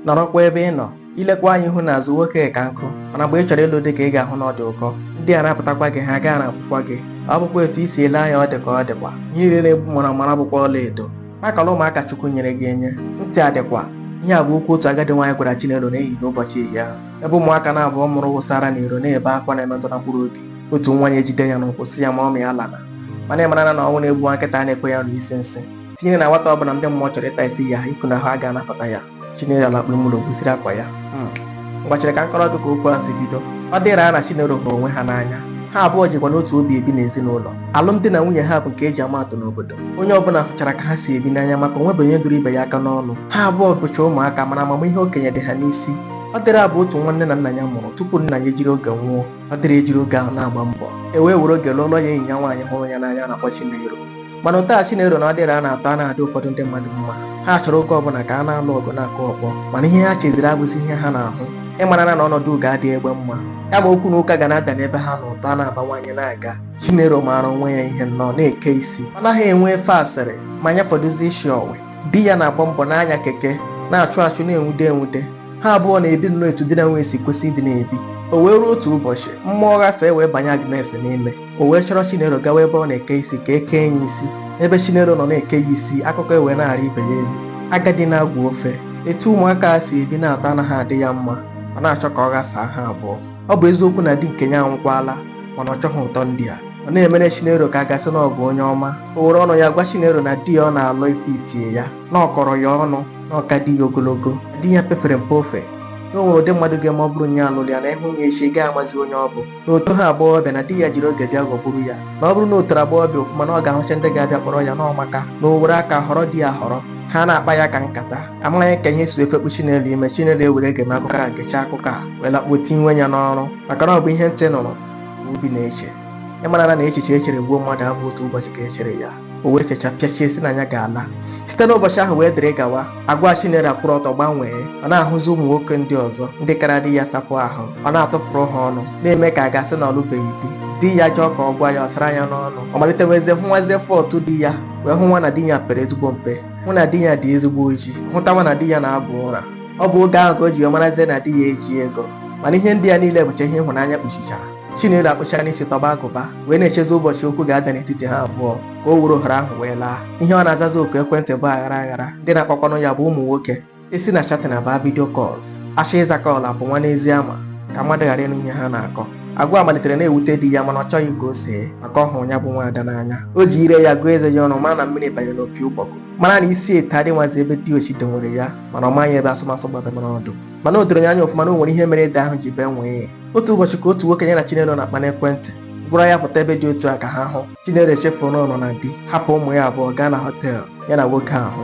nọrọkwa ebe ị nọ ilekwa anya ihu n'azụ nwoke ka nkụ mana mgbe ị chọrọ ịlụ dị ka ị ga-ahụ na ọ dị ụkọ ndị a na-apụtakwa gị ha gaa na-akwụkwa gị ọ bụkwa etu isi ele anya ọ dị ka ọ dịkwa ihe niile na-egbu mara mara bụkwa ọla edo akọla ụmụaka Chukwu nyere gị enye ntị adịkwa ihe a bụ okwu otu agadi nwaanyị gwara Chinelo n'ehihie ụbọchị ehihie ahụ ebe ụmụaka na-abụọ mụrụ wụsara n'iro na-ebe akwa na-emetụta mkpụrụ obi otu nwa ya ejide ya n'ụkwụ sị ya ma ọmị ya lana mana ị mara na ọnwụ na-egbu nkịta na-ekwe ya n'isi nsị tinye na nwata ọbụla ndị mmụọ chọrọ ịta isi ya iku na ha a ga-anapụta ya Chinelo lakpuru mụrụ gbusiri akwa ya mgbachiri ka nkọrọ gị ka okwu ahụ si bido ọ dịrị ha na Chinelo hụrụ onwe ha n'anya ha abụọ jikwa n'otu obi ebi n'ezinụlọ alụmdi na nwunye ha bụ nke eji ama atụ n'obodo onye ọbụla hụchara ka ha si ebi n'anya maka onwe bụ onye duru ibe ya aka n'ọnụ ha abụọ bụcha ụmụaka mana amamihe okenye dị ha n'isi ọ dịrị abụ otu nwanne na nna ya mụrụ tupu nna ya ejiri oge nwụọ ọ dịrị ejiri oge ahụ na-agba mbọ wee were oge lụọlọ ya enyi ya nwaanyị hụrụ ya n'anya na-akpọ Chinelo mana ụta Chinelo na ọ dịrị a na-atọ a na-adị ụfọdụ ndị mmadụ mma ha chọrọ oge ọbụla ka a na-alụ ọgụ na-akụ ọkpọ mana ihe ha cheziri abụzi ihe ha na-ahụ ịmara na ọnọdụ ga-adị egbe mma ya ma okwu na ụka ga na-ada n'ebe ha na ụtọ a na-abawanye na-aga Chinelo maara onwe ya ihe nnọọ na-eke isi ọ naghị enwe efe asịrị ma anya fọdụzi isi ọwị di ya na-agba mbọ n'anya keke na-achụ achụ na-enwude enwude ha abụọ na-ebi nnọọ etu di na nwunye si kwesị ịdị na-ebi o wee ruo otu ụbọchị mmụọ ghasa wee banye Agnes n'ime o wee chọrọ Chinelo gawa ebe ọ na-eke isi ka eke ya isi ebe Chinelo nọ na-eke ya isi akụkọ ewee na-arị ibe ya elu agadi na-agwụ ofe etu ụmụaka ha si ebi na-atọ anaghị adị ya mma ọ na-achọ ka ọ ghasaa ha abụọ ọ bụ eziokwu na di nke ya anwụkwala mana ọ chọghị ụtọ ndị a ọ na-emere Chinelo ka a gasị na ọ bụ onye ọma o were ọnụ ya gwa Chinelo na di ya ọ na-alụ ife itie ya na ọ kọrọ ya ọnụ na ọka di ya ogologo di ya pefere mpe ofe na o nwere ụdị mmadụ ga-eme ọ bụrụ nye alụrụ ya na ịhụ ya echi gaa amazi onye ọ bụ n'otu ha agbọghọbịa na di ya jiri oge bịa ghọgburu ya na ọ bụrụ na o toro agbọghọbịa ofụma na ọ ga-ahụcha ndị ga-abịa kpọrọ ya n'ọmaka na o were aka họrọ di ya họrọ ha na-akpa ya ka nkata amaghị ka ihe si efekpu Chinelo ime Chinelo ewere ege m akụkọ a gechaa akụkọ a wee lakpuo tinwe ya n'ọrụ maka na ọ bụ ihe ntị nụrụ obi na-eche ịmara na echiche echere gbuo mmadụ abụ otu ụbọchị ka echere ya o wee checha pịachie si na ya ga-ala site n'ụbọchị ahụ wee dịrị gawa agwa Chinelo akwụrụ ọtọ gbanwee ọ na-ahụzi ụmụ nwoke ndị ọzọ ndị kara di ya sapụ ahụ ọ na-atụpụrụ ha ọnụ na-eme ka a ga-asị na ọ lụbeghị di ya jụọ ka ọ gwa ya ọ sara ya n'ọnụ ọ malitewezie hụwazie fọtụ di ya wee hụ nwa na di ya pere ezigbo mpe hụ na di ya dị ezigbo ojii hụtawa na di ya na-agba ụra ọ bụ oge ahụ ka o ji marazie na di ya eji ego mana ihe ndị ya niile bụcha ihe ịhụnanya kpuchichara Chinelo akpụchara n'isi tọba agụba wee na-echezi ụbọchị okwu ga-ada n'etiti ha abụọ ka o were ohere ahụ wee laa ihe ọ na-azazi oku ekwentị bụ aghara aghara ndị na-akpakwanụ ya bụ ụmụ nwoke esi na chatin abaa vidio kọl asha ịza kọl bụ nwa n'ezi ama ka mmadụ ghara ịnụ ihe ha na-akọ agwa malitere na-ewute di ya mana ọ chọghị ka o see maka ọ hụrụ ya bụ nwaada n'anya o ji ire ya gụọ eze ya ọnụ mara na mmiri banye n'opi ụgbọgụ mara na isi ete adịnwazi ebe di ochite nwere ya mana ọ maghị ebe asụmasụ gbabara ọdụ mana o doro ya anya ọfụma na o nwere ihe mere ede ahụ ji bee nwee otu ụbọchị ka otu nwoke ya na Chinelo na-akpa n'ekwentị gwara ya pụta ebe dị otu a ka ha hụ Chinelo echefuru n'ụlọ na di hapụ ụmụ ya abụọ gaa na họteelụ ya na nwoke ahụ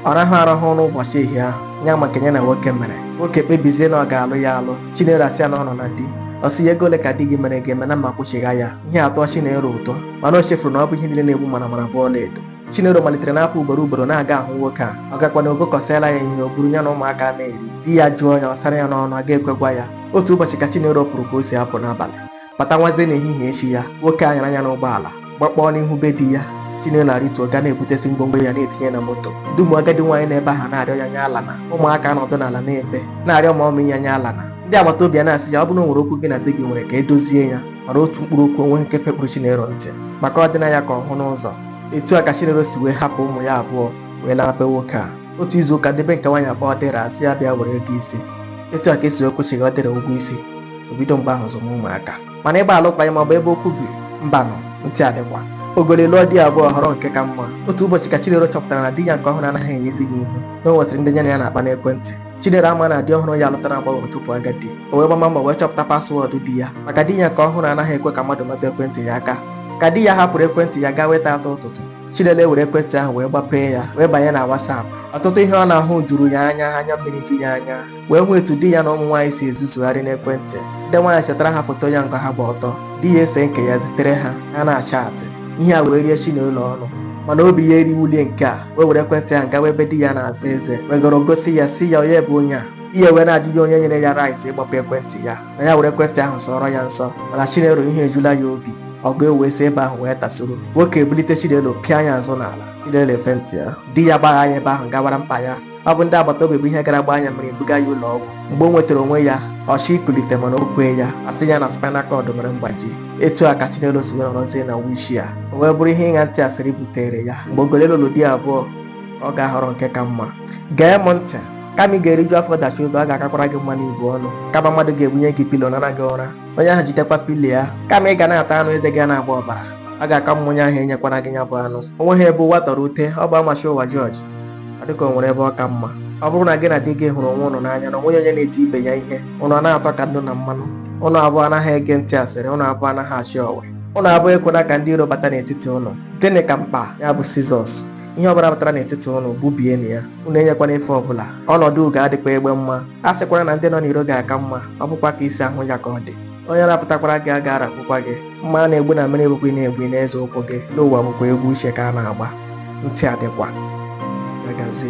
ọ rahụ arahụ n'ụbọchị ehihie ahụ ya maka ya na nwoke mere nwoke kpebizie na ọ ga-alụ ya alụ Chinelo asị ya na ọ nọ na di ọ sị ya ego ole ka di gị mere ga-eme na mma kwụchigha ya ihe atọ Chinelo ụtọ mana o chefuru na ọ bụ ihe niile na-egbu mara mara bụ ọla edo Chinelo malitere na-apụ ugboro na-aga ahụ nwoke a ọ gakwana ogokọsịala ya ihe o buru ya na ụmụaka na-eri di ya jụọ ya ọ sara ya n'ọnụ a ga-ekwegwa ya otu ụbọchị ka Chinelo pụrụ ka o si apụ n'abalị bata nwazie n'ehihie echi ya nwoke a nyara ya n'ụgbọala gbakpọọ n'ihu be di ya Chinelo arịtuo ga na-ebutesi ngwongwo ya na-etinye na moto dum agadi nwaanyị na-ebe aha na-arịọ ya nya alana ụmụaka nọdụ n'ala na-ebe na-arịọ ma ọmụ ya nya alana ndị agbata obi ya na-asị ya ọ bụrụ nwere okwu gị na di gị nwere ka edozie ya mara otu mkpụrụ okwu onwe nke fekpụrụ Chinelo ntị maka ọdịnaya ka ọ hụ n'ụzọ etu a ka Chinelo si wee hapụ ụmụ ya abụọ wee laa be nwoke a otu izu ụka debe nke nwaanyị abụọ dịrị asị ya bịa were ego isi etu a ka esi okwuchighị ọ dịrị ụgwọ isi obido mgbe ahụ zụm ụmụaka mana ịgba alụkwaghị ma ọ bụ ebe okwu bi mbanụ ntị adịkwa ogole lụọ di abụọ họrọ nke ka mma otu ụbọchị ka Chinelo chọpụtara na di ya nke ọhụrụ anaghị enyezi ya ihu na o nwesịrị ndị ya na ya na-akpa n'ekwentị Chinelo ama na di ọhụrụ ya lụtara agbọghọ tupu agadi o wee gbama mbọ wee chọpụta paswọọdụ di ya maka di ya nke ọhụrụ anaghị ekwe ka mmadụ metụ ekwentị ya aka ka di ya hapụrụ ekwentị ya gaa weta atọ ụtụtụ Chinelo ewere ekwentị ahụ wee gbapee ya wee banye na WhatsApp ọtụtụ ihe ọ na-ahụ juru ya anya mmiri ju ya anya wee hụ etu di ya na ụmụ nwaanyị si ezuzugharị n'ekwentị ndị nwaanyị setara ha foto ya nke ha gba ọtọ di ya ese nke ya zitere ha na-acha atị ihe a wee rie Chinelo ọnụ mana obi ya eriwulie nke a wee were ekwentị ahụ gawa ebe di ya na-aza eze wegoro gosi ya si ya onye bụ onye a ihe wee na-ajụjụ onye nyere ya right ịgbapụ ekwentị ya na ya were ekwentị ahụ sọrọ ya nsọ mana Chinelo ihe ejula ya obi ọgụ ewee si ebe ahụ wee tasoro nwoke ebulite Chinelo pịa ya azụ n'ala Chinelo ekwentị ya di ya gbagha ya ebe ahụ gawara mkpa ya ọ bụ ndị agbata obi bụ ihe gara gba anya mere buga ya ụlọ ọgwụ. Mgbe o nwetara onwe ya ọchị ikulite mana o kwee ya asị ya na spinal cord mere mgbaji. Etu a ka Chinelo si wee nọrọzie na wishi a o wee bụrụ ihe ịṅa ntị asịrị butere ya. Mgbe ogolelo lụrụ di abụọ ọ ga-ahọrọ nke ka mma. Gee m ntị, kama ị ga-eriju afọ dachi ụzọ, ọ ga-akakwara gị mma n'ibu ọnụ kama mmadụ ga-ebunye gị pilo nara gị ụra. Onye ahụ jitekwa pilo ya kama ị ga na-ata anụ eze gị na-agba ọbara, ọ ga-aka mma onye ahụ enyekwana gị ya bụ anụ. Onwe ha ebe ụwa tọrọ ute, ọ bụ amachi ụwa Jọọji, ọ dịka o nwere ebe ọ ka mma. Ọ bụrụ na gị na di gị hụrụ onwe ụnụ n'anya na onweghị onye na-eti ibe ya ihe, ụnụ a na-atọ ka ndụ na mmanụ, ụnụ abụọ anaghị ege ntị asịrị, ụnụ abụọ anaghị achị ọwe, ụnụ abụọ ekwela ka ndị iro bata n'etiti ụnụ. Gịnị ka mkpa ya bụ Sizọs? Ihe ọbụla batara n'etiti ụnụ gbubie na ya, ụnụ enyekwana efe ọbụla. Ọnọdụ ga-adịkwa egbe mma, a sịkwara na ndị nọ n'iro ga-aka mma, ọ bụkwa ka isi ahụ ya ka ọ dị. Onye rapụtakwara gị a ga-arapụkwa gị. Mma a na-egbu na mmiri ebukwa na-egbu n'eze ụkwụ gị, n'ụwa bụkwa egwu uche ka a na-agba. Ntị adịkwa.